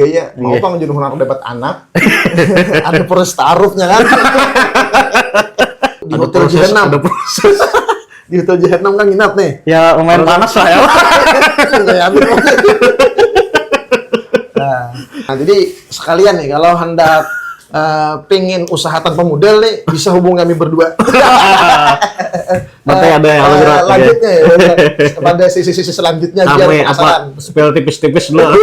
Iya, mau apa menjadi orang dapat anak? Ada proses taruhnya kan? Di hotel Jahanam. Ada proses. Di hotel Jahanam kan nginap nih. Ya lumayan panas lah ya. Nah, jadi sekalian nih kalau hendak pengen usaha tanpa modal nih bisa hubungi kami berdua. Nanti ada yang lanjutnya ya, pada sisi-sisi selanjutnya biar penasaran. Spill tipis-tipis dulu.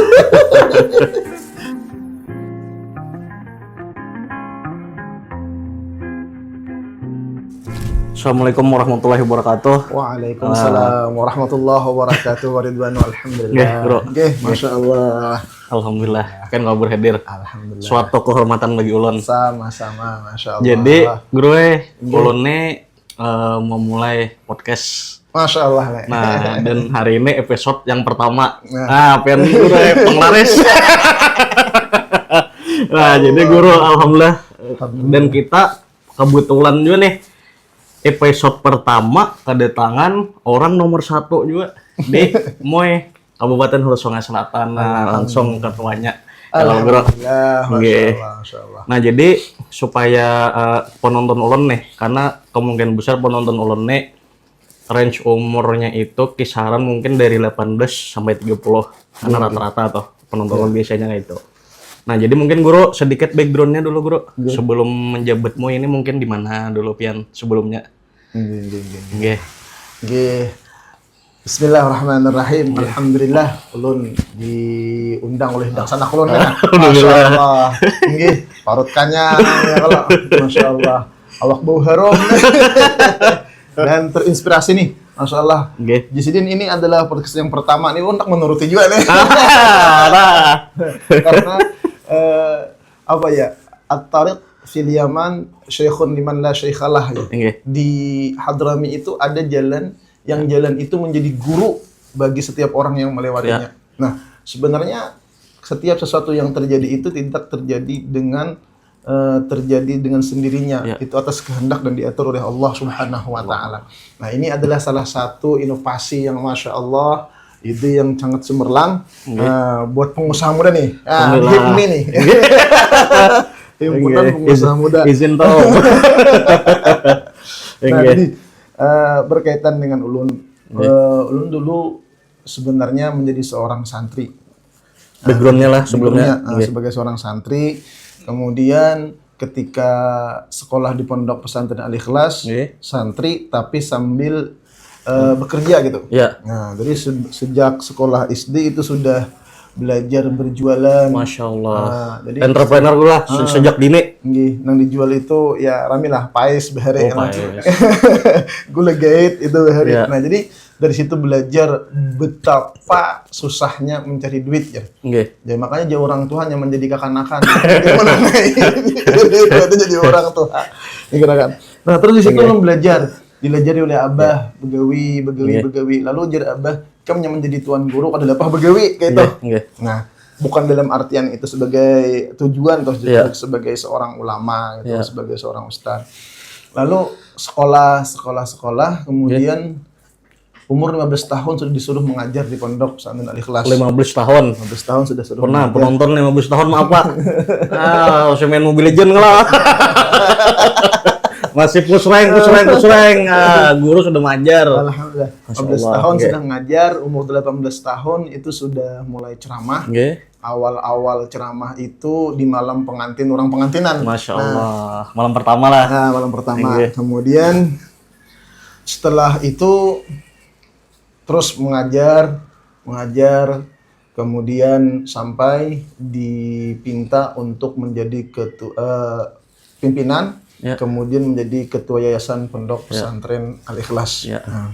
Assalamualaikum warahmatullahi wabarakatuh. Waalaikumsalam warahmatullahi wabarakatuh. Waridwanu alhamdulillah. Bro. Oke, masya Allah. Alhamdulillah, kan ngobrol hadir. Alhamdulillah. Suatu kehormatan bagi ulun. Sama-sama, masya Allah. Jadi, gue ulun mau mulai podcast. Masya Allah. Nah, dan hari ini episode yang pertama. Nah, pengen gue penglaris. Nah, jadi guru alhamdulillah. Dan kita kebetulan juga nih episode pertama kedatangan orang nomor 1 juga di Moy Kabupaten Hulu Sungai Selatan. Nah, langsung ketuanya. Alhamdulillah. Masya Allah. Nah, jadi supaya penonton ulun nih, karena kemungkinan besar penonton ulun nih range umurnya itu kisaran mungkin dari 18 sampai 30. Karena rata-rata tuh penonton ulun biasanya kayak itu. Nah, jadi mungkin guru sedikit background-nya dulu guru. Sebelum menjabatmu ini mungkin di mana dulu Pian sebelumnya? Nggih. Bismillahirrahmanirrahim. Alhamdulillah ulun diundang oleh daksana ulun kan. Alhamdulillah. Masyaallah. Nggih, parutkannya ya kalau masyaallah. Awak bau harum. Dan terinspirasi nih. Masyaallah. Nggih. Jisidin ini adalah podcast yang pertama nih untuk menuruti juga nih. Karena apa ya? At-Tariq fil Yaman Syekhun liman la syaikhalah ya. Di Hadrami itu ada jalan yang jalan itu menjadi guru bagi setiap orang yang melewatinya. Nah, sebenarnya setiap sesuatu yang terjadi itu tidak terjadi dengan sendirinya. Itu atas kehendak dan diatur oleh Allah Subhanahu wa taala. Nah, ini adalah salah satu inovasi yang Masya Allah, ide yang sangat cemerlang buat pengusaha muda nih. Ini nih. Himpunan pengusaha muda. Izin tahu. Nah, jadi berkaitan dengan ulun. Ulun dulu sebenarnya menjadi seorang santri. Background-nya lah sebelumnya. Sebagai seorang santri. Kemudian ketika sekolah di Pondok Pesantren Al-Ikhlas, santri tapi sambil bekerja gitu. Nah, jadi sejak sekolah SD itu sudah belajar berjualan. Masya Allah. Jadi entrepreneur gue lah sejak dini. Nang dijual itu ya rame lah pais behari. Gula gait itu behari. Nah, jadi dari situ belajar betapa susahnya mencari duit ya. Jadi makanya jadi orang tua yang menjadi kekanakan. Itu jadi orang tua. Nah, terus di situ belajar. Dilajari oleh Abah, begawi. Lalu jar Abah, kamu yang menjadi tuan guru adalah apa begawi kayak itu. Nah, bukan dalam artian itu sebagai tujuan atau sebagai seorang ulama gitu, sebagai seorang ustaz. Lalu sekolah, kemudian umur 15 tahun sudah disuruh mengajar di Pondok Pesantren Al-Ikhlas. 15 tahun. 15 tahun sudah suruh. Pernah penonton 15 tahun maaf Pak. Saya main Mobile Legends lah. Masih push rank. Guru sudah mengajar. Alhamdulillah. 15 tahun sudah ngajar, umur 18 tahun itu sudah mulai ceramah. Awal-awal ceramah itu di malam pengantin, orang pengantinan. Masya Allah. Malam pertama lah. Nah, malam pertama. Kemudian setelah itu terus mengajar, kemudian sampai dipinta untuk menjadi pimpinan. Kemudian menjadi ketua yayasan Pondok Pesantren Al-Ikhlas. Nah,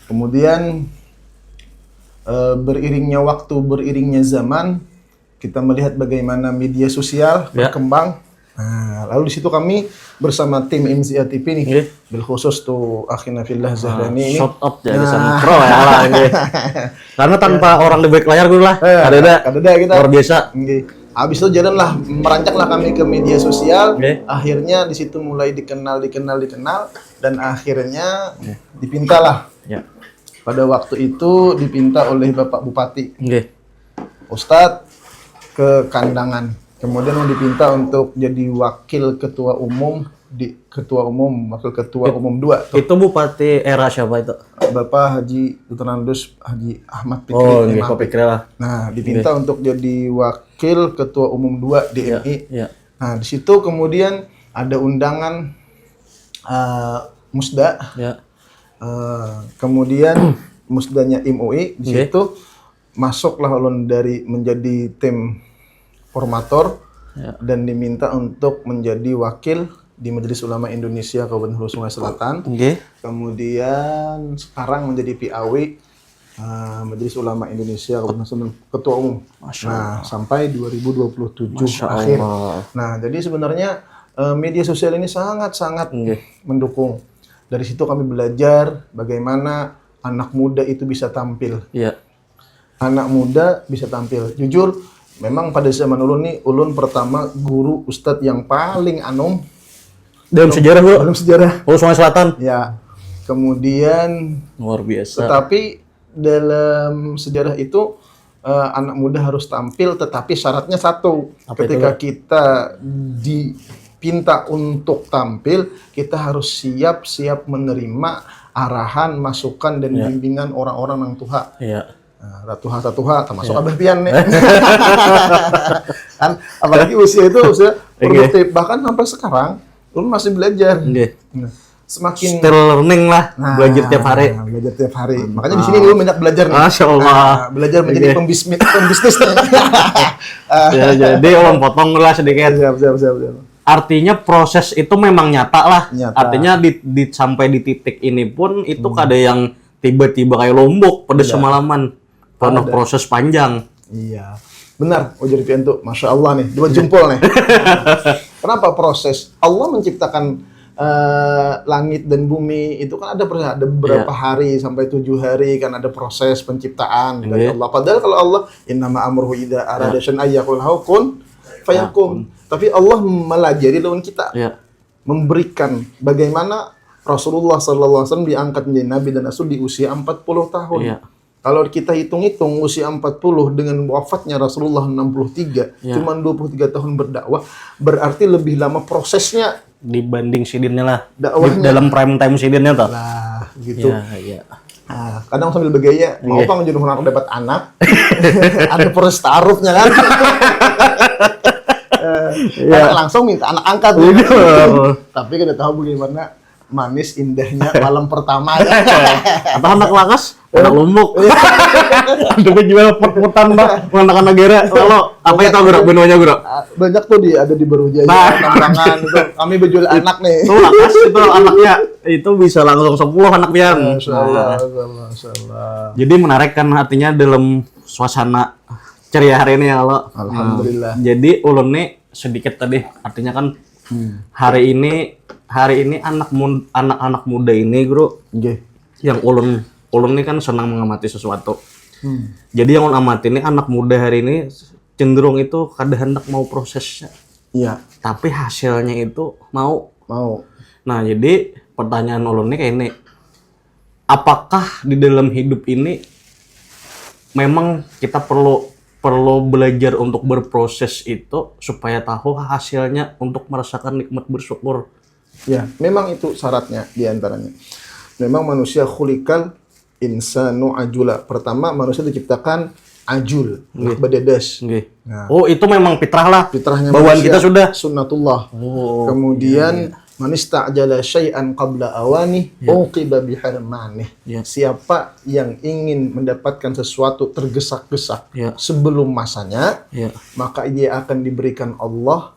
kemudian beriringnya waktu, beriringnya zaman, kita melihat bagaimana media sosial berkembang. Nah, lalu di situ kami bersama tim MZA TV nih, bilkhusus tuh akhina fillah Zahrani ini. Shout out jadi sama pro ya lah ini. Karena tanpa orang di balik layar dulu lah. Kadada kita. Luar biasa. Habis itu jalanlah, merancaklah kami ke media sosial. Akhirnya di situ mulai dikenal dan akhirnya dipintalah. Pada waktu itu dipinta oleh Bapak Bupati. Ustadz, ke kandangan. Kemudian dipinta untuk jadi wakil ketua umum wakil ketua umum 2. Itu bupati era siapa itu? Bapak Haji Dr. Andus Haji Ahmad Fikri. Oh, Pak Fikri lah. Nah, dipinta untuk jadi wakil ketua umum 2 DMI. Iya. Nah, di situ kemudian ada undangan Musda. Ya. Kemudian Musdanya MUI di situ masuklah ulun dari menjadi tim formator dan diminta untuk menjadi wakil di Majelis Ulama Indonesia Kabupaten Hulu Sungai Selatan. Kemudian sekarang menjadi PAW Majelis Ulama Indonesia Kabupaten Ketua Umum. Nah, sampai 2027 akhir. Nah, jadi sebenarnya media sosial ini sangat-sangat mendukung. Dari situ kami belajar bagaimana anak muda itu bisa tampil. Iya. Anak muda bisa tampil. Jujur, memang pada zaman ulun pertama guru ustadz yang paling dalam sejarah, Bro. dalam sejarah. Oh, Sungai Selatan. Ya. Kemudian Luar biasa. tetapi dalam sejarah itu anak muda harus tampil, tetapi syaratnya satu. Ketika kita dipinta untuk tampil, kita harus siap menerima arahan, masukan dan bimbingan orang-orang yang Tuha. Iya. Nah, Tuha termasuk Abah Pian nih. Kan apalagi usia produktif, bahkan sampai sekarang lu masih belajar. Nah, semakin still learning lah, belajar tiap hari. Belajar tiap hari. Makanya di sini dulu banyak belajar nih. Masya Allah. Belajar menjadi pembisnis. Ya, jadi orang potong lah sedikit. Siap. Artinya proses itu memang nyata lah. Nyata. Artinya sampai di titik ini pun itu ada yang tiba-tiba kayak lombok pada semalaman. Penuh proses panjang. Iya. Benar, ujar Pian tuh, Masya Allah nih, 2 jempol nih. Kenapa proses? Allah menciptakan langit dan bumi itu kan ada beberapa hari sampai 7 hari kan ada proses penciptaan dari Allah. Padahal kalau Allah innama amruhu idza arada syai'an ayyaqul kun fayakun. Tapi Allah melajari lawan kita. Memberikan bagaimana Rasulullah SAW diangkat menjadi nabi dan rasul di usia 40 tahun. Kalau kita hitung-hitung usia 40 dengan wafatnya Rasulullah 63, cuma 23 tahun berdakwah, berarti lebih lama prosesnya dibanding sidinnya lah. Dakwahnya. Dalam prime time sidinnya tuh. Lah, gitu. Iya. Nah, kadang sambil bergaya, mau apa menjadi orang dapat anak, ada proses taruhnya kan. Langsung minta anak angkat. Tapi kita tahu bagaimana manis indahnya malam pertama. Atau anak lakas, anak lumuk. Udah gimana put-putan, Mbak, anak negara. Lalu apa itu Bro? Benuanya Bro? Banyak tuh ada di Barujaya, Tambangan itu. Kami berjual anak nih. Tuh lakas itu anaknya itu bisa langsung 10 anak pian. Masyaallah. Jadi menarik kan artinya dalam suasana ceria hari ini ya lo. Alhamdulillah. Jadi ulun nih sedikit tadi artinya kan hari ini anak-anak muda ini Bro, yang ulun nih kan senang mengamati sesuatu. Jadi yang ulun amati ini anak muda hari ini cenderung itu kadang hendak mau prosesnya. Iya. Tapi hasilnya itu mau. Nah jadi pertanyaan ulun nih kayak ini, apakah di dalam hidup ini memang kita perlu belajar untuk berproses itu supaya tahu hasilnya untuk merasakan nikmat bersyukur. Ya, memang itu syaratnya diantaranya. Memang manusia khuliqal insanu ajula. Pertama, manusia diciptakan ajul, badedes. Nah, oh, itu memang fitrah lah. Fitrahnya bawaan manusia, kita sudah. Sunnatullah. Kemudian man ista'jala syai'an qabla awani uqiba bihirmanih. Siapa yang ingin mendapatkan sesuatu tergesa-gesa sebelum masanya, maka dia akan diberikan Allah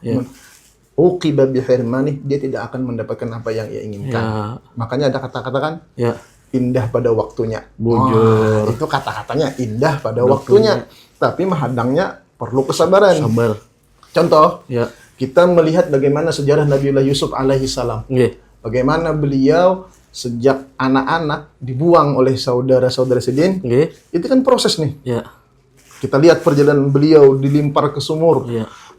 uqiba bihirmanih, dia tidak akan mendapatkan apa yang ia inginkan. Makanya ada kata-kata kan? Indah pada waktunya. Itu kata-katanya indah pada waktunya. Tapi menghadangnya perlu kesabaran. Contoh, kita melihat bagaimana sejarah Nabiullah Yusuf alaihi salam. Bagaimana beliau sejak anak-anak dibuang oleh saudara-saudara sedin. Itu kan proses nih. Kita lihat perjalanan beliau dilimpar ke sumur.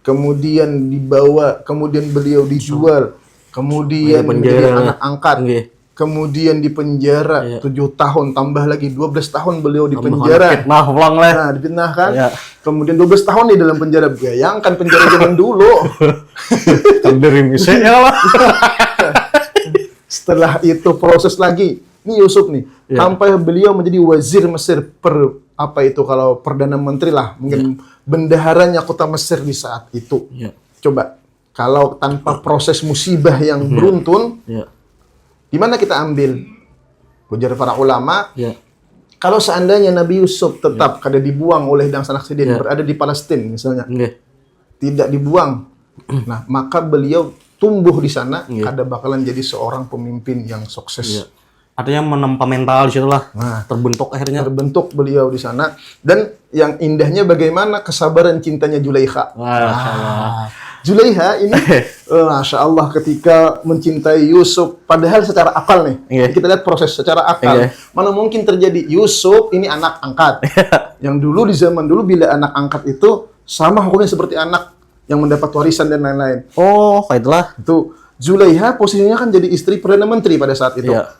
Kemudian dibawa, kemudian beliau dijual. Kemudian menjadi anak angkat. kemudian di penjara Iya. 7 tahun, tambah lagi 12 tahun beliau di penjara. Fitnah ulang lah. Nah, difitnah kan? Iya. Kemudian 12 tahun di dalam penjara. Bayangkan penjara zaman dulu. Kan dari misalnya lah. Setelah itu proses lagi. Ini Yusuf nih, Iya. sampai beliau menjadi wazir Mesir apa itu kalau perdana menteri lah, mungkin bendaharanya kota Mesir di saat itu. Iya. Coba kalau tanpa proses musibah yang beruntun, Iya. gimana kita ambil? Ujar para ulama, Iya. kalau seandainya Nabi Yusuf tetap kada dibuang oleh Dang Sanaksidin, berada di Palestina misalnya, Nggih. tidak dibuang, nah maka beliau tumbuh di sana, Iya. kada bakalan jadi seorang pemimpin yang sukses. Iya. Artinya menempa mental di situ lah. Nah, Terbentuk akhirnya. terbentuk beliau di sana, dan yang indahnya bagaimana kesabaran cintanya Zulaikha. Masya Allah. Zulaikha ini, Masya Allah, ketika mencintai Yusuf, padahal secara akal nih, Iya. kita lihat proses secara akal, Iya. mana mungkin terjadi Yusuf ini anak angkat, yang dulu di zaman dulu bila anak angkat itu sama hukumnya seperti anak yang mendapat warisan dan lain-lain. Oh, itulah. Itu Zulaikha posisinya kan jadi istri perdana menteri pada saat itu. Iya.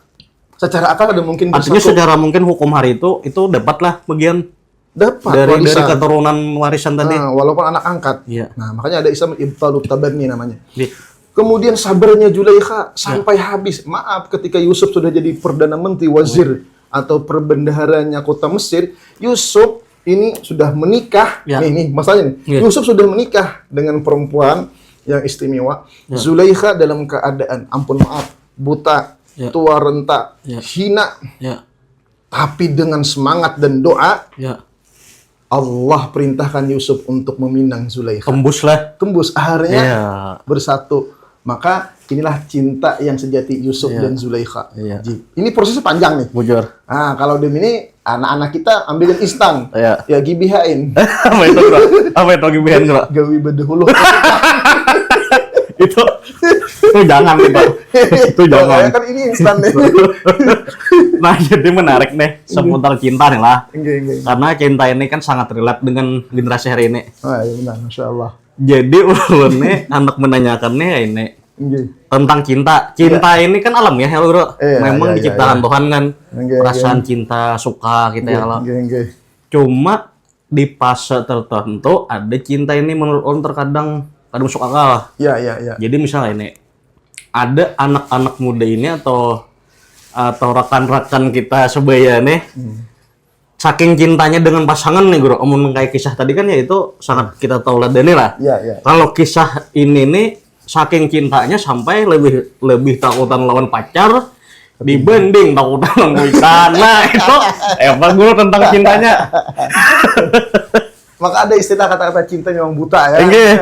Secara akal ada mungkin Artinya bersatu secara mungkin hukum hari itu dapatlah bagian dapat dari warisan. keturunan warisan tadi. Nah, walaupun anak angkat. Iya. Nah, makanya ada Islam ibtalut tabanni namanya. Di- Kemudian sabarnya Zulaikha sampai habis. Maaf, ketika Yusuf sudah jadi perdana menteri, wazir atau perbendaharanya kota Mesir, Yusuf ini sudah menikah. Ya. Nih masalahnya nih. Ya. Yusuf sudah menikah dengan perempuan yang istimewa. Zulaikha dalam keadaan, ampun maaf, buta, Ya. tua renta, Ya. hina, Ya. tapi dengan semangat dan doa, Ya. Allah perintahkan Yusuf untuk meminang Zulaikha. Tembus lah. Tembus akhirnya Iya. bersatu. Maka inilah cinta yang sejati Yusuf Iya. dan Zulaikha. Iya. Ini prosesnya panjang nih. Bujur. Nah, kalau demi ini anak-anak kita ambilin instan. Iya. Ya gibihain. Apa itu, Bro? Apa itu gibihan, Bro? Gawi bedahulu. itu jangan itu jangan. Kan ini instan nih. Nah, jadi menarik nih seputar cinta nih lah, Enggak. karena cinta ini kan sangat relate dengan generasi hari ini. Ah, iya benar, Masya Allah. Jadi ulun nih anak menanyakan nih ini Enggak. tentang cinta ini kan alam ya Bro. Iya, Memang iya, diciptakan iya. Tuhan kan, Enggak, perasaan cinta suka kita ya Allah. Enggak. Cuma di fase tertentu ada cinta ini menurut orang terkadang kadang masuk akal. Iya. Jadi misalnya ini ada anak-anak muda ini atau rekan-rekan kita sebaya nih, saking cintanya dengan pasangan nih Bro, omong kayak kisah tadi kan ya itu sangat kita tahu ladani lah. Iya. Kalau kisah ini nih saking cintanya sampai lebih takutan lawan pacar dibanding takutan lawan ikan. Nah itu apa Bro tentang cintanya? Maka ada istilah kata-kata cinta memang buta ya. Enggak.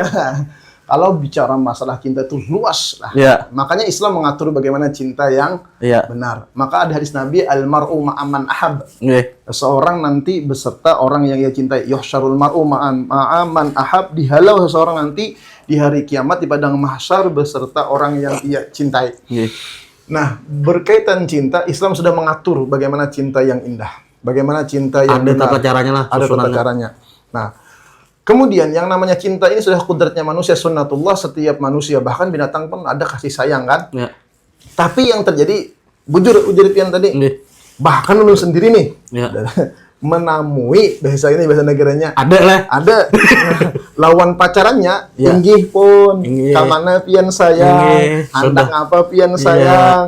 Kalau bicara masalah cinta itu luas lah. Iya. Makanya Islam mengatur bagaimana cinta yang Iya. benar. Maka ada hadis Nabi, almar'u ma'aman ahab. Nggih. Seseorang nanti beserta orang yang ia cintai. Yuhsyarul mar'u ma'aman ahab. Dihalau seseorang nanti di hari kiamat di padang mahsyar beserta orang yang ia cintai. Nggih. Nah, berkaitan cinta, Islam sudah mengatur bagaimana cinta yang indah. Bagaimana cinta yang Ada benar. tata caranya lah, Ada tata susunannya. caranya. Nah, kemudian yang namanya cinta ini sudah kudratnya manusia, sunnatullah, setiap manusia, bahkan binatang pun ada kasih sayang kan. Ya. Tapi yang terjadi, bujur pian tadi, Nggih. bahkan lu sendiri nih, Ya. menamui, bahasa negaranya, Ada lah. ada lawan pacarannya, Ya. inggih pun, Inggih. kamana pian sayang, Inggih, handang sudah. apa pian sayang.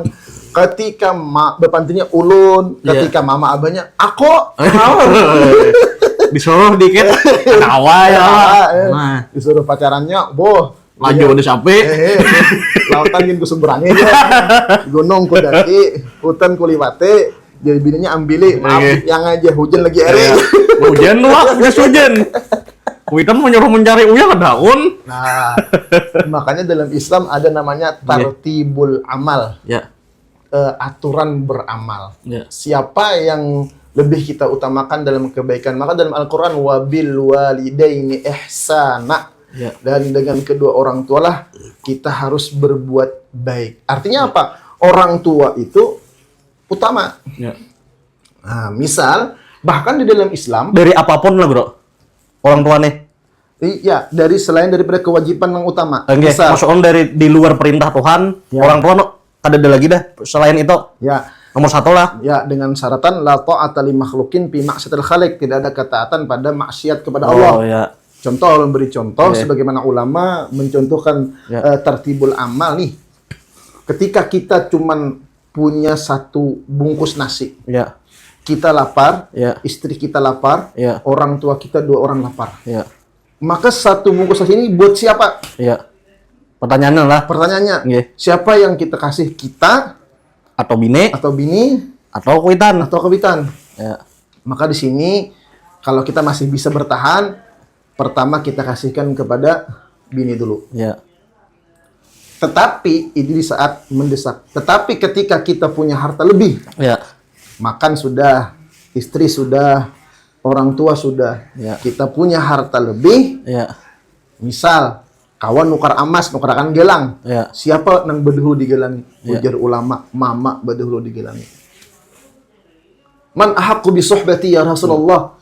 Ketika bepantinya ulun, Ya. ketika mama abahnya, aku, Disuruh dikit. Kawa ya. Nah, disuruh pacarannya, boh, laju udah sampai. lautan gin ku seberangi ya. Gunung ku daki, hutan ku liwate, jadi bininya ambili, maaf Oke. yang aja hujan lagi ere. Hujan lu, gas hujan. Witan menyuruh mencari uyah ke daun. Nah, makanya dalam Islam ada namanya tartibul amal, Ya. aturan beramal. Ya. Siapa yang lebih kita utamakan dalam kebaikan? Maka dalam Al-Quran, wabil walidaini ihsana. Ya. Dan dengan kedua orang tua lah kita harus berbuat baik. Artinya apa? Orang tua itu utama. Ya. Nah, misal bahkan di dalam Islam, Dari apapun lah Bro. Orang tua nih. ya dari selain daripada kewajiban yang utama. Enggak, Misal, maksudnya dari di luar perintah Tuhan, Ya. orang tua no, kada ada lagi dah selain itu. Ya. Nomor satu lah. Ya, dengan syaratan la ta'ata li makhluqin fi ma'siyatil khaliq, tidak ada ketaatan pada maksiat kepada Allah. Oh ya. Contoh, memberi contoh sebagaimana ulama mencontohkan tertibul amal nih. Ketika kita cuman punya satu bungkus nasi. Ya. Kita lapar, Ya. istri kita lapar, Ya. orang tua kita 2 orang lapar. Ya. Maka satu bungkus nasi ini buat siapa? Ya. Pertanyaannya lah. Pertanyaannya, Nggih. siapa yang kita kasih? Kita Atau bini atau bini atau kuitan. atau kewitan? Ya. Maka di sini kalau kita masih bisa bertahan, pertama kita kasihkan kepada bini dulu. Ya. Tetapi ini di saat mendesak. Tetapi ketika kita punya harta lebih, Ya. makan sudah, istri sudah, orang tua sudah, Ya. kita punya harta lebih, Ya. misal kawan nukar amas, nukarakan gelang. Ya. Siapa nang beduhulu digelangi? Ya. Ujar ulama, mama beduhulu digelangi. Man ahaqqu bi suhbati ya Rasulullah.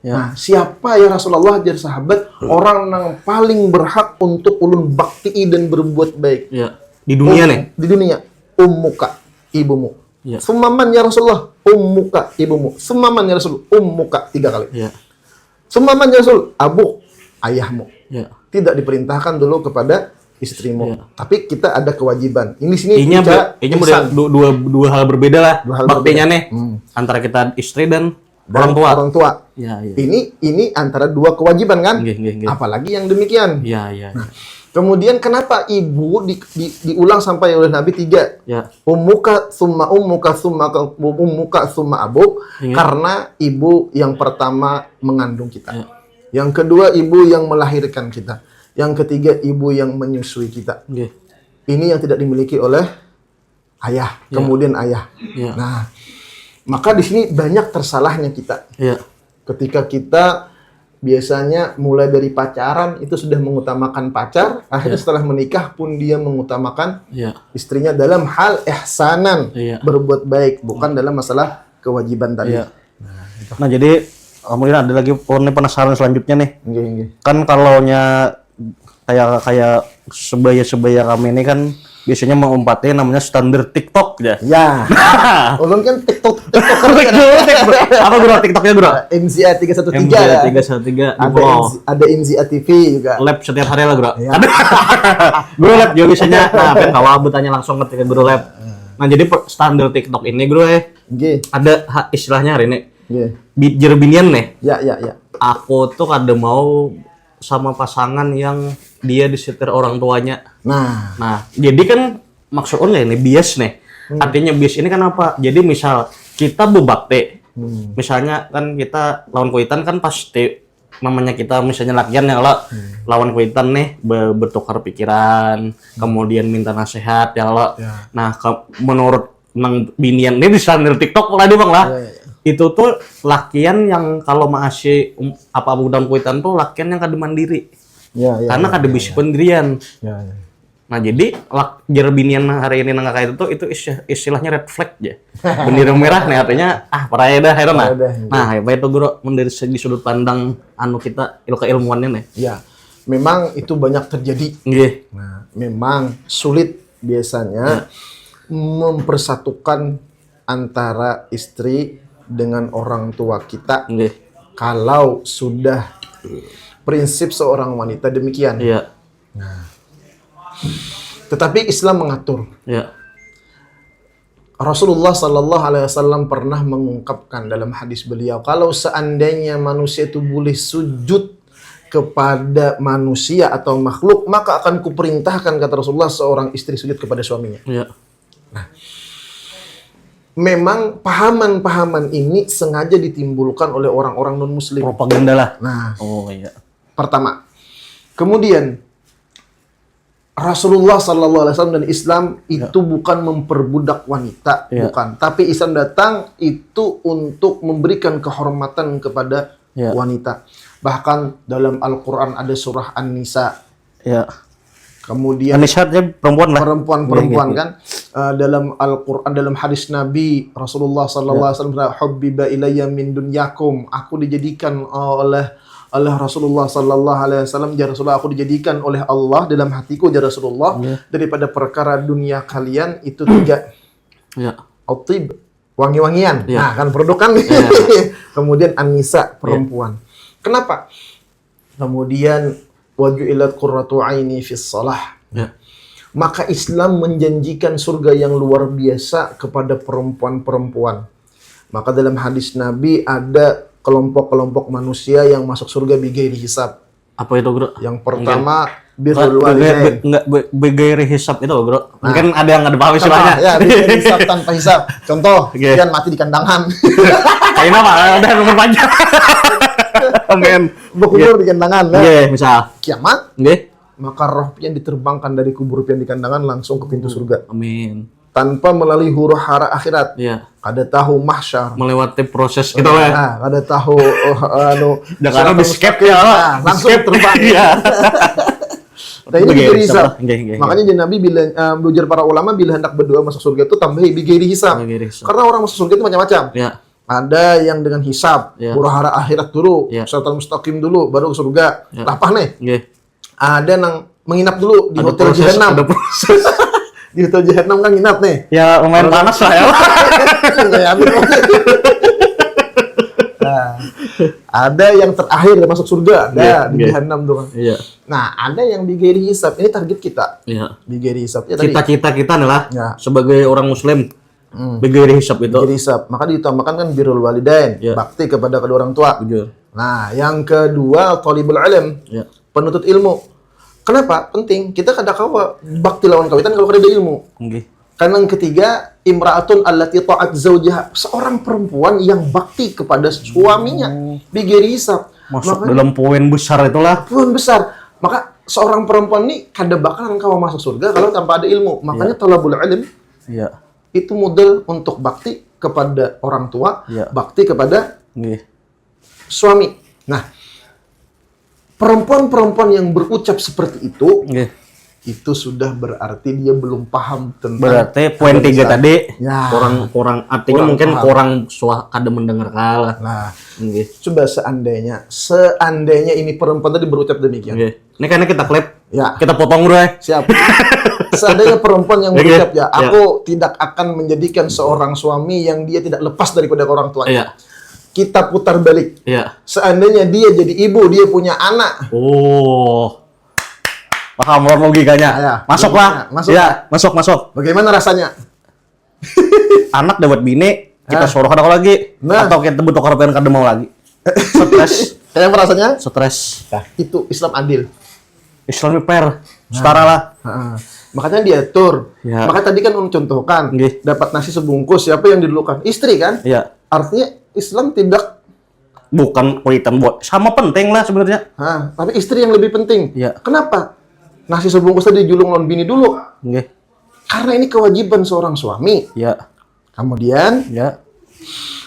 Ya. Nah, siapa ya Rasulullah jar sahabat orang yang paling berhak untuk ulun bakti dan berbuat baik Ya. Di dunia nih. di dunia? Ummuka, ibumu. Ya. Sumaman ya Rasulullah, ummuka, ibumu. Sumaman ya Rasul, ummuka 3 kali. Ya. Sumaman ya Rasul, abu, ayahmu. Ya. Tidak diperintahkan dulu kepada istrimu. Ya. Tapi kita ada kewajiban. Ini sini Inya bicara dua, ihsan. dua hal berbeda lah. Dua hal Baktinya berbeda. nih antara kita istri dan orang tua. Orang tua. Ya, ya. Ini antara 2 kewajiban kan? Nggih, nggih, nggih. Apalagi yang demikian. Ya, ya. Kemudian kenapa ibu diulang sampai oleh Nabi 3? Ya. Ummuka summa summa abuk. Iya. Karena ibu yang pertama mengandung kita. Ya. Yang kedua ibu yang melahirkan kita. Yang ketiga ibu yang menyusui kita. Nggih. Ini yang tidak dimiliki oleh ayah, kemudian ayah. Ya. Nah, maka di sini banyak tersalahnya kita. Ya. Ketika kita biasanya mulai dari pacaran itu sudah mengutamakan pacar, akhirnya setelah menikah pun dia mengutamakan Ya. istrinya dalam hal ihsanan, Iya. berbuat baik, bukan dalam masalah kewajiban tadi. Iya. Nah, jadi kemudian ada lagi penasaran selanjutnya nih. Nggih, nggih. Kan kalaunya kayak sebaya-sebaya kami ini kan biasanya mengumpatnya namanya standar TikTok ya. Ya. Ulun kan TikToker Apa bro TikToknya bro? MZA 313 ya. 313 Ada MZA TV juga. lab setiap hari lah bro. Iya. Bro lab juga biasanya. Nah, pengen kalau bertanya langsung ketika bro lab. Nah jadi standar TikTok ini bro Nggih, ada istilahnya hari ini. nggih. Jerbinian nih. Ya, ya, ya. Aku tuh kada mau sama pasangan yang dia disetir orang tuanya. Nah, Nah, jadi kan maksudnya ini bias nih. Artinya bias ini kan apa? Jadi misal kita bebakti, misalnya kan kita lawan kuitan kan pasti namanya kita misalnya lakian ya kalau lawan kuitan nih bertukar pikiran, kemudian minta nasihat ya kalau. Ya. Nah, menurut nang binian ini di standar TikTok lah dia bang lah. Ya, ya. Itu tuh lakian yang kalau masih apa budang kuitan tuh lakian yang kada mandiri. Ya, ya. Karena kada bisa pendirian. Ya, ya. Nah jadi jerbinian hari ini nang kayak itu istilahnya red flag ya. Bendera merah nih artinya paraya dah heran nah. Paraya dah. Nah, apa itu guru dari segi sudut pandang anu kita keilmuannya nih. Ya. Memang itu banyak terjadi. Nggih. Nah, memang sulit biasanya mempersatukan antara istri dengan orang tua kita Nggih. kalau sudah prinsip seorang wanita demikian. Iya. Tetapi Islam mengatur. Iya. Rasulullah Sallallahu Alaihi Wasallam pernah mengungkapkan dalam hadis beliau, kalau seandainya manusia itu boleh sujud kepada manusia atau makhluk, maka akan kuperintahkan, kata Rasulullah, seorang istri sujud kepada suaminya. Iya. Memang pahaman-pahaman ini sengaja ditimbulkan oleh orang-orang non-muslim. Propaganda lah. Nah, Oh iya. pertama. Kemudian, Rasulullah Sallallahu Alaihi Wasallam dan Islam itu bukan memperbudak wanita, Ya. bukan. Tapi Islam datang itu untuk memberikan kehormatan kepada Ya. wanita. Bahkan dalam Al-Quran ada surah An-Nisa. Iya. Kemudian Anisatnya perempuan lah. perempuan Iya, kan dalam Al-Quran, dalam hadis Nabi Rasulullah Sallallahu Alaihi Wasallam, hubbiba ilayya min dunyakum, aku dijadikan oleh oleh Rasulullah sallallahu alaihi wasallam, ya Rasulullah, aku dijadikan oleh Allah dalam hatiku, ya Rasulullah, daripada perkara dunia kalian itu 3. Ya. At-tib, wangi-wangian. Ya. Nah, kan produk kan. Kemudian an-nisa, perempuan. Kenapa? Kemudian waju'ilat qurratu aini fis shalah. Ya. Maka Islam menjanjikan surga yang luar biasa kepada perempuan-perempuan. Maka dalam hadis Nabi ada kelompok-kelompok manusia yang masuk surga bighairi hisab. Apa itu, Bro? Yang pertama birrul walidain. Enggak bighairi hisab itu, Bro. Mungkin ada yang ada paham istilahnya. Ya, bighairi hisab tanpa hisab. Contoh, Oke. Pian mati di kandangan. Kayak apa? Ada nomor panjang. Amin. Berkubur di kandangan. Nggih, misal. Kiamat, Nggih. maka roh Pian diterbangkan dari kubur Pian di kandangan langsung ke pintu surga. Amin. Tanpa melalui huru hara akhirat. Iya. Ada tahu mahsyar. Melewati proses gitu lah. Nah, ada tahu Jangan di skip ya. langsung terbang. Iya. Nah, ini bighairi hisab. Nggih. Makanya jadi Nabi bila belajar para ulama bila hendak berdoa masuk surga itu tambahi bighairi hisab. Bighairi hisab. Karena orang masuk surga itu macam-macam. Ya. Ada yang dengan hisab, Ya. huru hara akhirat dulu, Ya. siratal mustaqim dulu, baru ke surga. Ya. Lapah nih. Nggih. Ada yang menginap dulu di Ada hotel proses, Jahannam. ada proses. Di hotel Jahannam kan nginap nih. Ya, lumayan panas lah ya. Kayak ambil. Nah, ada yang terakhir masuk surga, ada Iya, di iya. Jahannam tuh kan. Iya. Nah, ada yang bighairi hisab. Ini target kita. Iya. Bighairi hisab. Ya, tadi. Cita-cita kita nih lah Ya. sebagai orang muslim. Bighairi hisab itu. Bighairi hisab. Maka diutamakan kan birrul walidain, Ya. bakti kepada kedua orang tua. Jujur. Nah, yang kedua thalibul ilm, Ya. penuntut ilmu. Kenapa? Penting. Kita kadang-kala bakti lawan kawitan kalau ada ilmu. Nggih. Karena yang ketiga, imra'atun allati ta'at zawjaha, seorang perempuan yang bakti kepada suaminya. Bighairi hisab. Masuk Maka dalam poin besar itulah. pun besar. Maka seorang perempuan ini kada bakalan kau masuk surga kalau tanpa ada ilmu. Makanya talabul ilm Iya. itu model untuk bakti kepada orang tua, Ya. bakti kepada Nggih. suami. Nah, perempuan-perempuan yang berucap seperti Nggih. itu sudah berarti dia belum paham tentang Berarti poin 3 tadi Ya. kurang artinya Kurang mungkin paham. kurang kada mendengar kalah. Nah, Nggih. coba seandainya ini perempuan tadi berucap demikian. Nggih. Ini karena kita klip. Ya. Kita potong bro ya. Siap. Seandainya perempuan yang Oke. berucap ya, Ya. aku tidak akan menjadikan seorang suami yang dia tidak lepas daripada orang tuanya. Iya. Kita putar balik. Iya. Seandainya dia jadi ibu, dia punya anak. Oh. Paham logikanya. Ya, Masuklah. masuk. Ya, masuk. Bagaimana rasanya? Anak dapat bini, kita suruh kada lagi. Nah. Atau kita butuh karpen kada mau lagi. Stres. Kayak rasanya? Stres. Nah, itu Islam adil. Islam fair. Setara lah. Heeh. Makanya diatur. Ya. Maka tadi kan contohkan, Nggih. dapat nasi sebungkus, siapa yang didulukan? Istri kan? Iya. Artinya Islam tidak, Bukan kuitan buat sama penting lah sebenarnya. tapi istri yang lebih penting. Iya. Kenapa? Nasi sebungkus tadi julung lawan bini dulu. Nggih. Karena ini kewajiban seorang suami. Ya. Kemudian, Ya.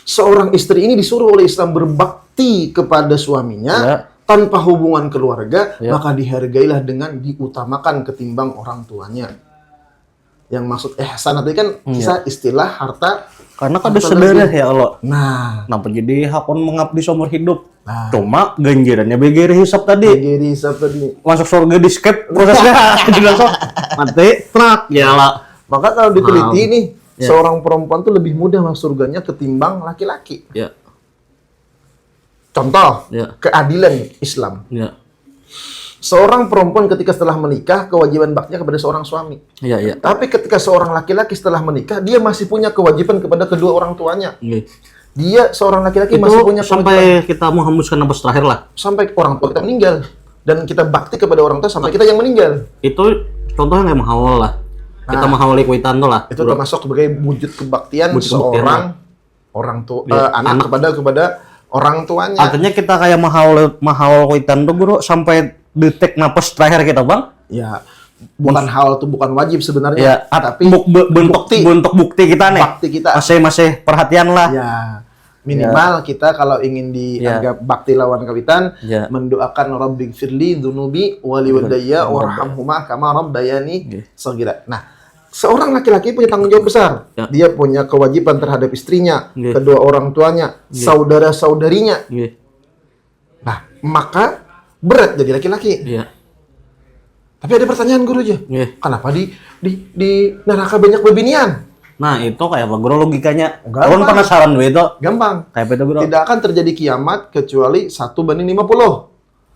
seorang istri ini disuruh oleh Islam berbakti kepada suaminya Ya. tanpa hubungan keluarga, Ya. maka dihargailah dengan diutamakan ketimbang orang tuanya. Yang maksud ihsan tadi kan kisah istilah harta. Karena kada harta sadar lazim. ya Allah. Nah, Kenapa jadi hakon mengabdi seumur hidup? Nah. Cuma ganjarannya bighairi hisab tadi. jadi tadi. Masuk surga di skip prosesnya. Jadi langsung mati, trak, ya lah. Maka kalau diteliti nih, Ya. seorang perempuan tuh lebih mudah masuk surganya ketimbang laki-laki. Ya. Contoh, Ya. keadilan Islam. Ya. Seorang perempuan ketika setelah menikah, kewajiban baktinya kepada seorang suami. Iya, iya. Tapi ketika seorang laki-laki setelah menikah, dia masih punya kewajiban kepada kedua orang tuanya. Nggih. Dia seorang laki-laki Itu masih punya kewajiban sampai kita menghembuskan nafas terakhir lah. sampai orang tua kita meninggal. Dan kita bakti kepada orang tua sampai kita yang meninggal. Itu contohnya kayak menghawal lah. Kita menghawali kuitan tuh lah. Itu termasuk sebagai wujud kebaktian Wujud kebaktian, seorang orang tua Ya, anak kepada orang tuanya. Artinya kita kayak mahawal kuitan tuh bro sampai detik napas terakhir kita bang. Ya, bukan hal itu bukan wajib sebenarnya, Ya, tapi bentuk bukti kita nih. bakti kita. Masih perhatian lah. Ya, minimal kita kalau ingin dianggap bakti lawan kawitan, Ya. mendoakan Rabbighfirli dzunubi wali wadayya warhamhuma kama rabbayani shaghira. Nah, seorang laki-laki punya tanggung jawab besar. Ya. Dia punya kewajiban terhadap istrinya, Nggih. kedua orang tuanya, saudara-saudarinya. Nggih. Nah, maka berat jadi laki-laki. Iya. Tapi ada pertanyaan guru aja. Iya. Kenapa di neraka banyak bebinian? Nah, itu kayak apa guru logikanya? Gampang. Ulun penasaran dulu itu. Gampang. Kayak apa itu guru? Tidak akan terjadi kiamat kecuali 1:50.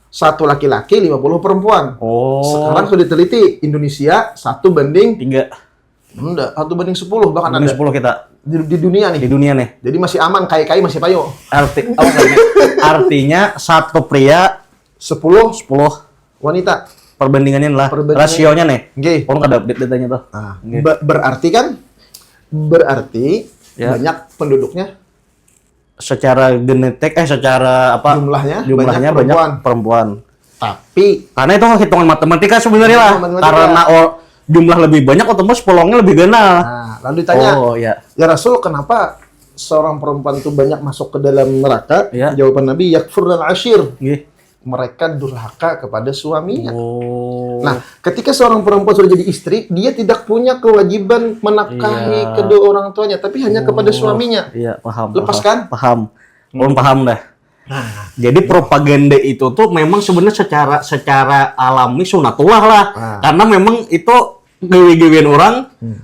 1 laki-laki, 50 perempuan. Oh. Sekarang sudah diteliti Indonesia 1:3. 3. Enggak, 1:10 bahkan Banding ada 10 kita di dunia nih. di dunia nih. Jadi masih aman, kai-kai masih payo. Artinya satu pria 10 10 wanita. perbandingannya lah. Perbandingan. Rasionya nih. Nggih. Kalau nggak ada update datanya tuh. Nah, Nggih. berarti Ya. banyak penduduknya, Secara genetik secara apa? jumlahnya banyak perempuan. Tapi Karena itu hitungan matematika sebenarnya lah. Matematika. Karena jumlah lebih banyak otomatis peluangnya lebih ganal. nah, lalu ditanya, Oh ya. ya Rasul, kenapa seorang perempuan itu banyak masuk ke dalam neraka? Ya. Jawaban Nabi, yakfur dan ashir. Nggih. Mereka durhaka kepada suaminya. Oh. Nah, ketika seorang perempuan sudah jadi istri, dia tidak punya kewajiban menafkahi Iya. kedua orang tuanya, tapi hanya kepada suaminya. Iya, paham. Lepaskan? Paham. Ulun paham dah. Nah, Jadi propaganda itu tuh memang sebenarnya secara alami sunatullah lah. Ah. Karena memang itu gawe-gawean orang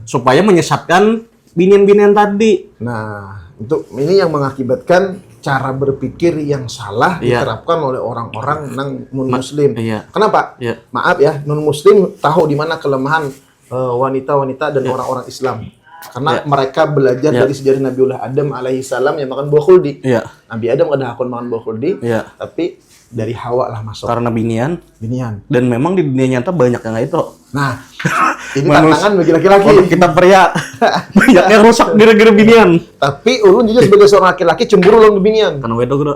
supaya menyesatkan binian-binian tadi. nah, ini yang mengakibatkan cara berpikir yang salah Iya. diterapkan oleh orang-orang non-muslim. Iya. Kenapa? Iya. Maaf ya, non-muslim tahu di mana kelemahan wanita-wanita dan orang-orang Islam. Karena Iya. mereka belajar Iya. dari sejarah Nabiullah Adam alaihissalam yang makan buah khuldi. Iya. Nabi Adam ada hakun makan buah khuldi, Iya. tapi dari Hawa lah masuk. Karena binian Binian. dan memang di dunia nyata banyak yang nggak itu. Nah, ini Manus- tantangan bagi laki-laki. Untuk kita pria banyak yang rusak gara-gara binian. Tapi ulun juga sebagai seorang laki-laki cemburu lawan binian. Karena wedo gede.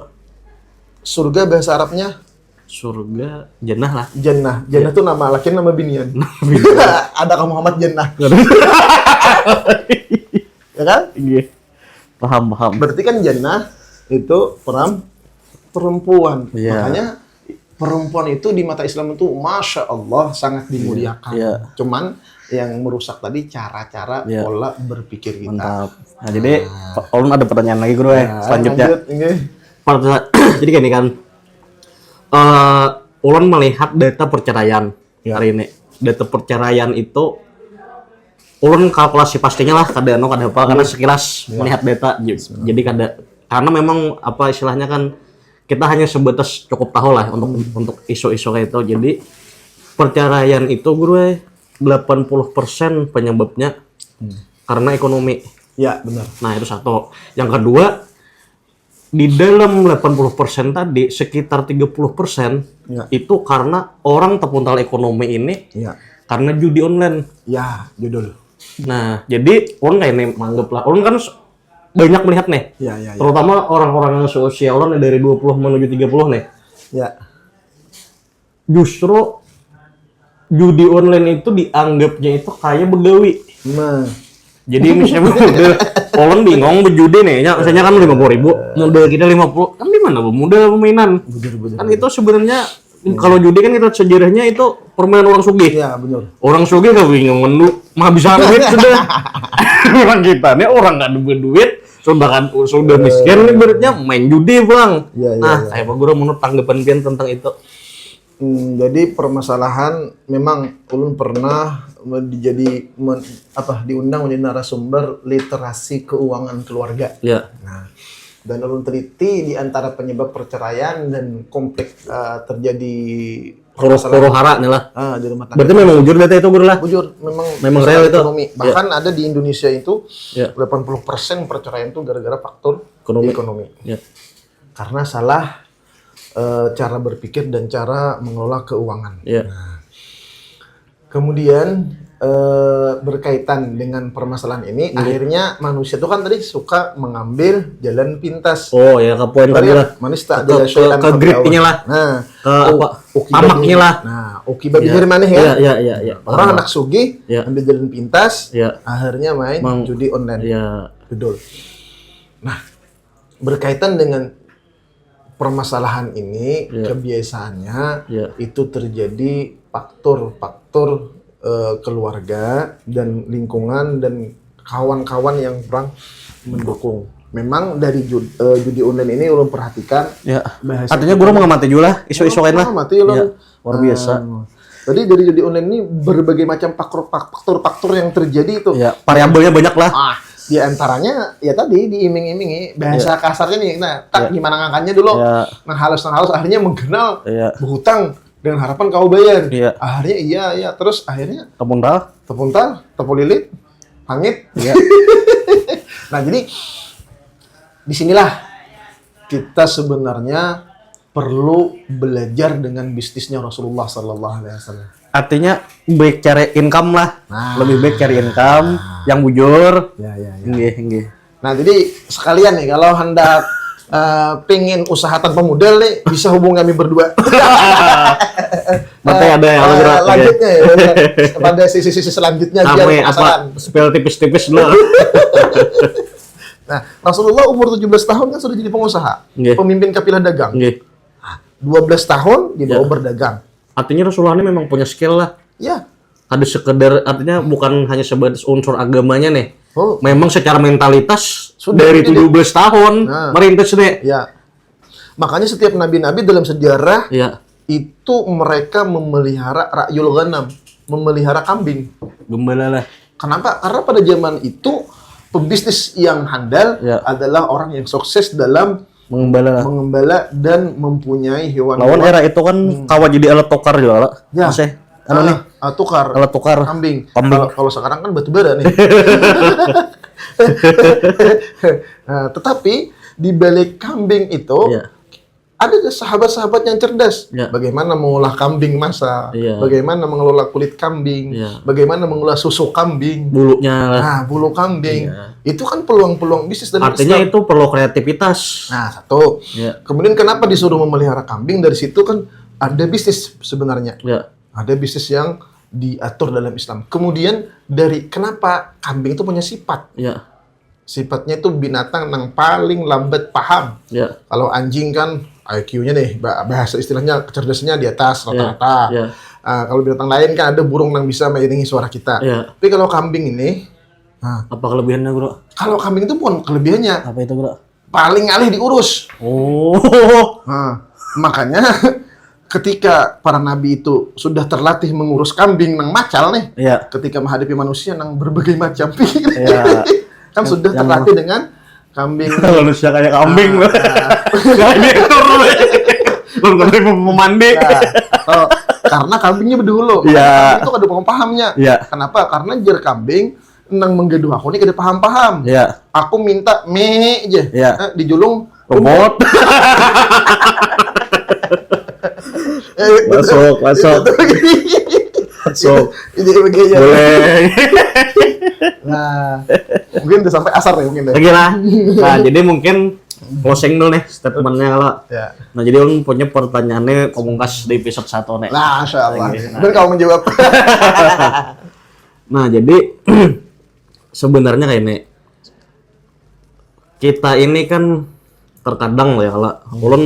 Surga bahasa Arabnya Surga jannah lah. Jannah. Jannah itu nama laki, nama binian. Ada Muhammad Jannah. Ya kan? Iya. Paham. Berarti kan Jannah itu perempuan. Iya. Makanya perempuan itu di mata Islam itu Masya Allah sangat dimuliakan. Iya. Cuman yang merusak tadi cara-cara Iya. pola berpikir kita. Mantap. Nah, jadi Ulun ada pertanyaan lagi bro ya. Nah, Selanjutnya. lanjut, ini. Jadi gini kan. Ulun melihat data perceraian hari ini. Data perceraian itu ulun kalkulasi pastinya lah kada apa karena sekilas melihat data. Jadi karena memang apa istilahnya kan kita hanya sebatas cukup tahu lah untuk isu-isu kayak itu. Jadi perceraian itu gue 80% penyebabnya karena ekonomi. Ya, benar. Nah, itu satu. Yang kedua, di dalam 80% tadi sekitar 30% Ya. itu karena orang terpuntal ekonomi ini Ya. karena judi online. Ya, judul. Nah, jadi ulun kayak nih menganggap lah. Ulun kan banyak melihat nih. Ya. Terutama orang-orang yang seusia ulun dari 20 menuju 30 nih. Ya. Justru judi online itu dianggapnya itu kayak begawi. Nah, Jadi misalnya modal ulun bingung berjudi nih, misalnya kan 50.000, modal kita 50, kan di mana bu? Modal permainan. Kan itu sebenarnya kalau judi kan itu sejarahnya itu permainan orang sugih. ya benar. Orang sugih gak bingung menu, mah bisa duit sudah. Orang kita nih orang nggak ada duit, sudah miskin nih berarti main judi bang. Iya, iya, Nah, iya. kayak guru menurut tanggapan pian tentang itu. Jadi permasalahan memang ulun pernah diundang menjadi narasumber literasi keuangan keluarga. Ya, Nah, dan ulun teliti di antara penyebab perceraian dan konflik terjadi huru hara nih lah. di rumah tangga. Berarti memang jujur data itu guru lah. Bujur, Memang real itu. ekonomi. Bahkan ada di Indonesia itu Ya. 80% perceraian itu gara-gara faktor ekonomi. Ya. Karena salah cara berpikir dan cara mengelola keuangan. Ya. Kemudian berkaitan dengan permasalahan ini, akhirnya manusia itu kan tadi suka mengambil jalan pintas. Oh ya, ke poin tadi lah. Manis tak Ke- ada ke- syai'an ke gripnya lah. Nah, Ke apa? uki Tamaknya babi- lah. Nah, uki babi Ya. dari mana ya? Iya. Orang anak sugih Ya. ambil jalan pintas, Ya. akhirnya main judi online. Ya. Betul. Nah, berkaitan dengan permasalahan ini, Ya. kebiasaannya Ya. itu terjadi faktor-faktor keluarga dan lingkungan dan kawan-kawan yang kurang mendukung. memang dari judi online ini ulun perhatikan Ya. bahasa Artinya guru mengamati juga lah isu-isu lain lah. mati ulun. Ya, luar biasa. Jadi dari judi online ini berbagai macam faktor-faktor yang terjadi itu. Ya, variabelnya banyak lah. Di antaranya ya tadi diiming-imingi bahasa kasarnya nih. Nah, gimana ngangkatnya dulu? Ya. Nah, halus akhirnya menggenal Iya. berhutang dengan harapan kau bayar. Iya. Akhirnya iya, terus akhirnya Tepuntal. tepung lilit, pangit. Iya. Nah, jadi disinilah kita sebenarnya perlu belajar dengan bisnisnya Rasulullah Sallallahu Alaihi Wasallam. Artinya baik cari income lah. Lebih baik cari income yang bujur. Ya. Nggih. Nah, jadi sekalian nih kalau hendak pengen usaha tanpa modal nih bisa hubungi kami berdua. Nanti ada yang lanjutnya ya. Pada sisi-sisi selanjutnya biar apa penasaran. spell tipis-tipis dulu. Nah, Rasulullah umur 17 tahun kan sudah jadi pengusaha, Nggih. pemimpin kafilah dagang. Nggih. 12 tahun dibawa berdagang. Artinya Rasulullah ini memang punya skill lah. Ya. Ada sekedar artinya bukan hanya sebatas unsur agamanya nih. Oh. Memang secara mentalitas Sudah dari ini 17 tahun merintis nih. Ya. Makanya setiap nabi-nabi dalam sejarah Ya. itu mereka memelihara ra'yul ghanam, memelihara kambing. Gembala lah. Kenapa? Karena pada zaman itu pebisnis yang handal adalah orang yang sukses dalam mengembala dan mempunyai hewan. Lawan era itu kan kawa jadi alat tukar juga lah. Ya. Masih nih? Tukar. Alat tukar. Kambing. Kalau sekarang kan batu bara nih. Nah, tetapi di balik kambing itu ada sahabat-sahabat yang cerdas. Bagaimana mengolah kambing masa, bagaimana mengelola kulit kambing, bagaimana mengolah susu kambing, bulunya. Nah, bulu kambing. Itu kan peluang-peluang bisnis dalam Artinya Islam. itu perlu kreativitas. Nah, satu. Kemudian kenapa disuruh memelihara kambing? Dari situ kan ada bisnis sebenarnya. Ada bisnis yang diatur dalam Islam. Kemudian dari kenapa kambing itu punya sifat? Sifatnya itu binatang yang paling lambat paham. Kalau anjing kan IQ-nya nih, bahasa istilahnya kecerdasannya di atas rata-rata. Kalau binatang lain kan ada burung yang bisa mengiringi suara kita. Tapi kalau kambing ini, apa kelebihannya, Bro? kalau kambing itu bukan kelebihannya, Apa itu, Bro? paling alih diurus. Makanya ketika para nabi itu sudah terlatih mengurus kambing nang macal nih, ketika menghadapi manusia nang berbagai macam kan sudah terlatih dengan kambing. Manusia kayak kambing. Kayak direktur. Belum memandi. Karena kambingnya berdulu. Kambing itu ada pahamnya. Kenapa? Karena jar kambing nang menggaduh aku nih kada paham-paham. Aku minta mie aja. Dijulung robot. Masuk. Jadi begini. Boleh. Nah, mungkin udah sampai asar ya mungkin deh. Lagi lah. Nah, jadi mungkin closing dulu nih statementnya kalau. Nah, jadi ulun punya pertanyaannya pemungkas di episode 1 nih. Nah, Masya Allah. Dan kau menjawab. Nah, jadi sebenarnya kayak ini. Kita ini kan terkadang lah ya kalau ulun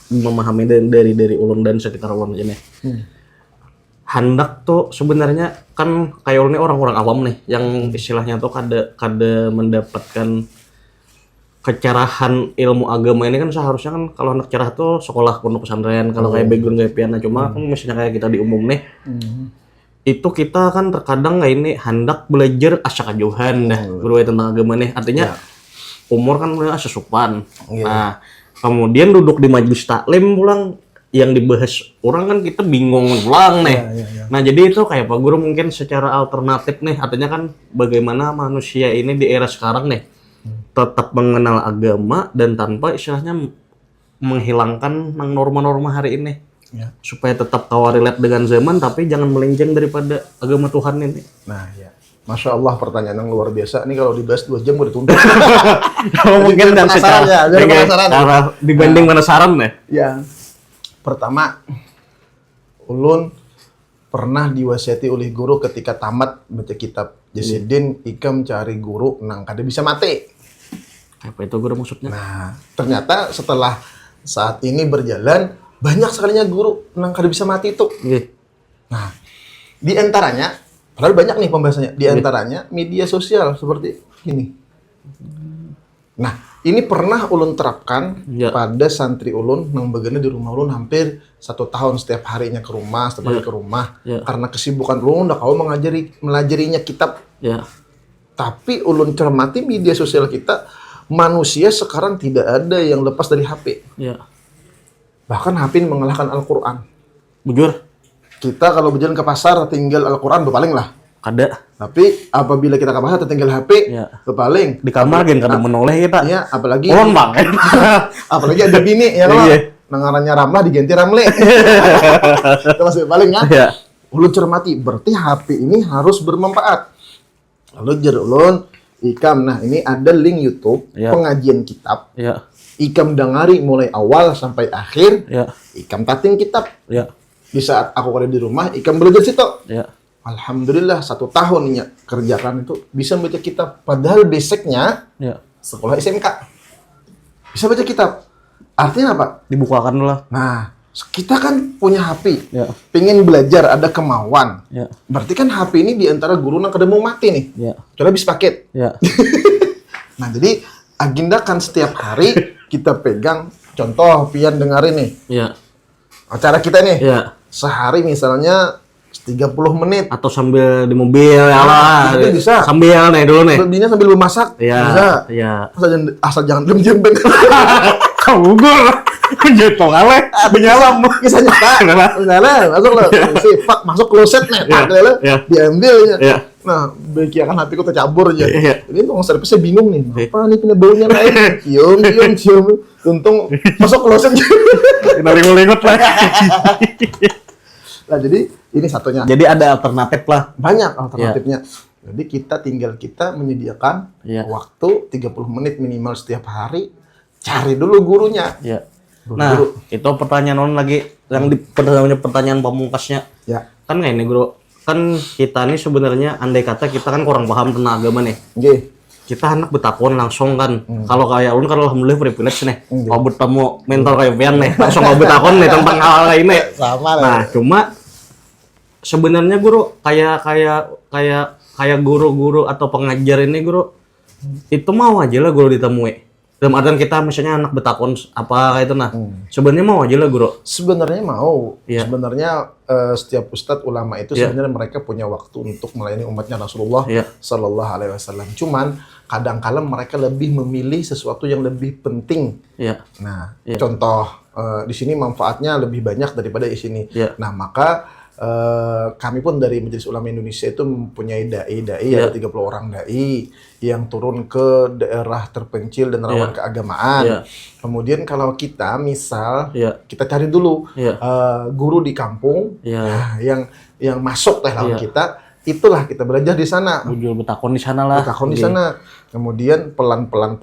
memahami dari ulun dan sekitar ulun aja nih. Hendak tuh sebenarnya kan kayak ulun ini orang-orang awam nih yang istilahnya tuh kada mendapatkan kecerahan ilmu agama ini kan seharusnya kan kalau anak cerah tuh sekolah pondok pesantren kalau kayak background kayak piana cuma kan misalnya kayak kita di umum nih itu kita kan terkadang kayak ini hendak belajar asyakajuhan dah guru tentang agama nih artinya umur kan udah sesupan. Nah kemudian duduk di majelis taklim pulang yang dibahas orang kan kita bingung pulang nih. Nah jadi itu kayak Pak Guru mungkin secara alternatif nih artinya kan bagaimana manusia ini di era sekarang nih tetap mengenal agama dan tanpa istilahnya menghilangkan norma-norma hari ini supaya tetap tahu relate dengan zaman tapi jangan melenceng daripada agama Tuhan ini. Nah Masya Allah pertanyaan yang luar biasa. Ini kalau dibahas 2 jam udah tuntas. Mungkin dan secara dibanding penasaran nih. Pertama, ulun pernah diwasiati oleh guru ketika tamat baca kitab Jasidin ikam cari guru nang kada bisa mati. Apa itu guru maksudnya? Nah, ternyata setelah saat ini berjalan banyak sekalinya guru nang kada bisa mati itu. Nah, di antaranya padahal banyak nih pembahasannya. Di antaranya media sosial seperti ini. Nah, ini pernah ulun terapkan Ya. pada santri ulun yang begini di rumah ulun hampir 1 tahun setiap harinya ke rumah, setiap hari ke rumah. Ya. Karena kesibukan ulun udah kau melajarinya kitab. Ya. Tapi ulun cermati media sosial kita, manusia sekarang tidak ada yang lepas dari HP. Ya. Bahkan HP ini mengalahkan Al-Quran. Bujur. Kita kalau berjalan ke pasar tinggal Al-Quran paling lah. Kada. Tapi apabila kita ke pasar tertinggal HP, Ya. paling. Di kamar gen kada menoleh kita. Iya, apalagi Ulun banget. apalagi ada bini ya kalau Iya. nangarannya Ramlah diganti Ramle. Itu masih paling kan? Ya. Ulun cermati, berarti HP ini harus bermanfaat. Lalu jer ulun ikam, nah ini ada link YouTube Ya. pengajian kitab. Ya. Ikam dengari mulai awal sampai akhir. Ya. Ikam tating kitab. Ya. Di saat aku ada di rumah, ikam belajar situ. Ya. Alhamdulillah 1 tahun ya kerjakan itu bisa baca kitab. Padahal basicnya Ya. sekolah SMK bisa baca kitab. Artinya apa? Dibukakan lah. Nah, kita kan punya HP, Ya. pengen belajar, ada kemauan. Ya. Berarti kan HP ini diantara guru yang kada mau mati nih. Ya. Coba habis paket. Ya. Nah, jadi agendakan setiap hari kita pegang. Contoh, pian dengerin nih Ya. acara kita nih. Ya. Sehari misalnya 30 menit. Atau sambil di mobil ya lah. itu bisa. Sambil nih dulu nih. Lebihnya sambil memasak. Ya. Bisa. Ya. Asal jangan diem-diem. Kamu gue jatuh kali. Menyalam. Kisah nyata. Misalnya, masuk lo. Pak, masuk kloset nih. Pak, Ya. diambil. Ya. Nah, bekiakan HP ku tercabur aja. Iya. Ini tukang servisnya bingung nih. Apa nih punya baunya lain? Cium. Untung masuk kloset. Dari ngulingut lah. Nah, jadi ini satunya. Jadi ada alternatif lah. Banyak alternatifnya. Jadi kita menyediakan Iya. waktu 30 menit minimal setiap hari. Cari dulu gurunya. Ya. Nah, itu pertanyaan orang lagi yang di pertanyaan pamungkasnya. Ya. Kan kayak ini, Bro. Kan kita nih sebenarnya andai kata kita kan kurang paham tentang agama nih. Oke. Kita anak betakon langsung kan. Kalau kayak ulun kan alhamdulillah privilege nih. Oke. Kalau bertemu mentor kayak Pian nih, langsung kalau betakon nih tentang hal ini. Sama lah. Nah, cuma sebenarnya guru kayak guru-guru atau pengajar ini guru itu mau aja lah guru ditemui. Dalam artian kita misalnya anak betakon apa kayak itu nah. Sebenarnya mau aja lah guru. Sebenarnya mau. Iya. Sebenarnya setiap ustadz ulama itu Iya. sebenarnya mereka punya waktu untuk melayani umatnya Rasulullah Iya. Sallallahu Alaihi Wasallam. Cuman kadang-kala mereka lebih memilih sesuatu yang lebih penting. Iya. Nah, Iya. contoh di sini manfaatnya lebih banyak daripada di sini. Iya. Nah, maka kami pun dari Majelis Ulama Indonesia itu mempunyai dai-dai Iya. ada 30 orang dai yang turun ke daerah terpencil dan rawan Iya. keagamaan. Iya. Kemudian kalau kita misal Iya. kita cari dulu Iya. guru di kampung Iya. nah, yang masuk teh lawan Iya. kita, itulah kita belajar di sana. Bujul betakon di sana lah. Betakon di Iya. sana. Kemudian pelan-pelan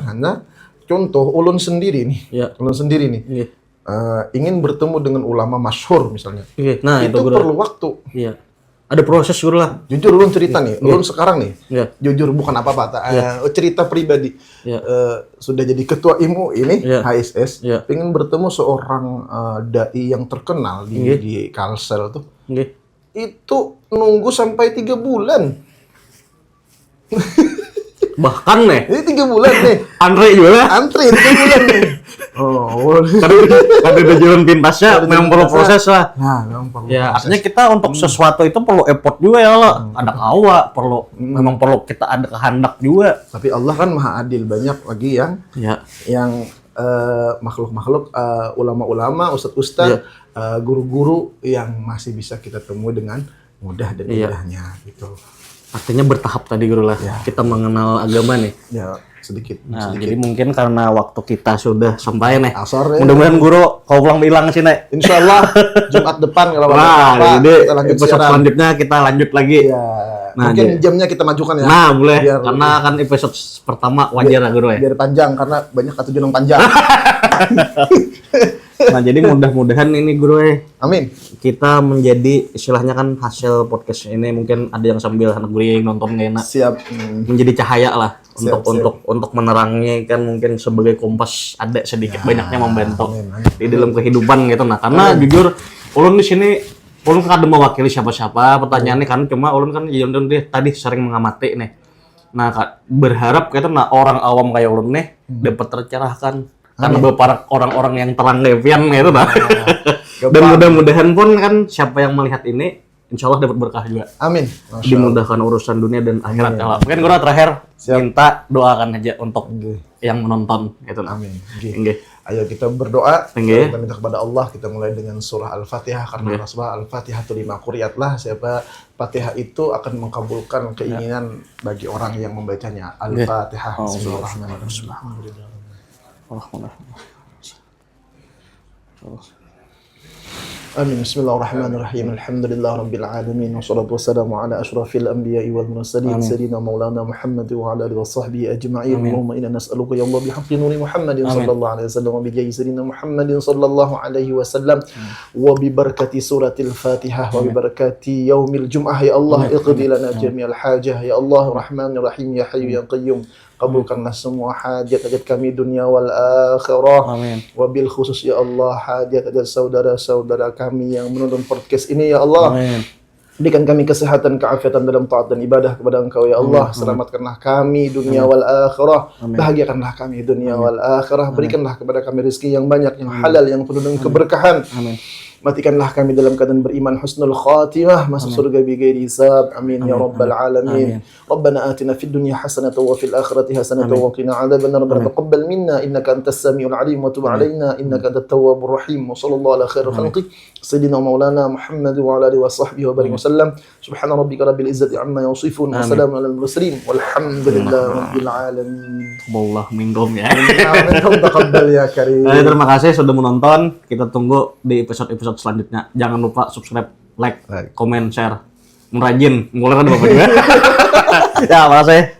hanya contoh ulun sendiri nih. Iya. Ulun sendiri nih. Iya. Ingin bertemu dengan ulama masyhur misalnya. Iya. Nah, itu itu guru. perlu waktu. Iya. Ada proses guru lah. Jujur ulun cerita nih, ulun sekarang nih. Iya. Jujur bukan apa-apa, cerita pribadi. Iya. Sudah jadi ketua IMU ini, Iya. HSS, Iya. pengen bertemu seorang dai yang terkenal Iya. di Kalsel tuh. Nggih. Itu nunggu sampai 3 bulan. Bahkan nih Ini 3 bulan nih. Andre juga Antri 3 bulan nih. Oh, kan udah jalan pintasnya memang perlu proses lah. nah, memang perlu Ya, proses. artinya kita untuk sesuatu itu perlu effort juga ya lo. Ada kawa, memang perlu kita ada kehendak juga. Tapi Allah kan maha adil, banyak lagi Ya. yang makhluk-makhluk, ulama-ulama, ustadz-ustadz, guru-guru yang masih bisa kita temui dengan mudah dan Iya. mudahnya gitu. Artinya bertahap tadi guru lah. Ya. Kita mengenal agama nih. Ya, sedikit. Nah, sedikit. jadi mungkin karena waktu kita sudah sampai nih. Asar ya. Mudah-mudahan guru kau pulang bilang sih nih. Insya Allah Jumat depan kalau ada Nah, apa-apa, jadi kita lanjut episode siaran. selanjutnya kita lanjut lagi. Ya, Nah, mungkin jadi- jamnya kita majukan ya. Nah, boleh. Biar- Karena kan episode pertama wajar lah guru ya. Biar panjang karena banyak kata junang panjang. Nah, jadi mudah-mudahan ini guru Amin. kita menjadi istilahnya kan hasil podcast ini mungkin ada yang sambil anak guring nonton gak enak. Siap. Menjadi cahaya lah Siap, untuk menerangi kan mungkin sebagai kompas ada sedikit banyaknya membantu amin, amin. di dalam kehidupan gitu. Nah, karena jujur ulun di sini ulun kan ada mewakili siapa-siapa pertanyaannya kan cuma ulun kan deh tadi sering mengamati nih. Nah, Kak, berharap kita orang awam kayak ulun nih dapat tercerahkan karena beberapa orang-orang yang terang devian gitu nah. Dan mudah-mudahan pun kan siapa yang melihat ini insya Allah dapat berkah juga. Amin. Dimudahkan urusan dunia dan akhirat kelak. Mungkin gue terakhir minta doakan aja untuk yang menonton gitu. Amin. Nggih. Ayo kita berdoa, Nggih. kita minta kepada Allah, kita mulai dengan surah Al-Fatihah karena Rasulullah Al-Fatihah itu 5 quriyat lah, siapa Fatihah itu akan mengabulkan keinginan bagi orang yang membacanya. Al-Fatihah. Bismillahirrahmanirrahim. Amin. Bismillahirrahmanirrahim. Alhamdulillah rabbil alamin wassalatu wassalamu ala asyrafil anbiya'i wal mursalin sayyidina maulana Muhammad wa ala alihi washabbihi ajma'in. Allahumma inna nas'aluka ya Allah bihaqqi nuri Muhammadin sallallahu alaihi wasallam wa bi jayyi sayyidina Muhammadin sallallahu alaihi wasallam wa bi barakati suratil Fatihah wa bi barakati yaumil jum'ah ya Allah iqdi lana jami'al hajah ya Allah Rahmanir Rahim ya Hayyu ya Qayyum. Kabulkanlah semua hajat-hajat kami dunia wal akhirah. Amin. Wabil khusus ya Allah hajat-hajat saudara-saudara kami yang menonton podcast ini ya Allah. Amin. Berikan kami kesehatan, keafiatan dalam taat dan ibadah kepada Engkau ya Allah. Selamatkanlah kami dunia wal akhirah. Bahagiakanlah kami dunia wal akhirah. Berikanlah kepada kami rezeki yang banyak, yang halal, yang penuh dengan keberkahan. Amin. Matikanlah kami dalam keadaan beriman, husnul khatimah, masuk surga bighairi hisab. Amin ya rabbal alamin. Rabbana atina fid dunya hasanatan wa fil akhirati hasanatan wa qina adzabannar. Rabbana taqabbal minna innaka antas samiul alim wa tub alaina innaka antat tawwabur rahim. Wa sallallahu ala khairil khalqi sayyidina maulana Muhammad wa ala alihi wa sahbihi wa barik wasallam. Subhana rabbika rabbil izzati amma yasifun wa salamun alal mursalin walhamdulillahi rabbil alamin. Wallah minggom ya. Amin. Taqabbal ya karim. Terima kasih sudah menonton. Kita tunggu di episode-episode selanjutnya. Jangan lupa subscribe, like, komen, share. Merajin, mulai kan Bapak juga. Ya, makasih.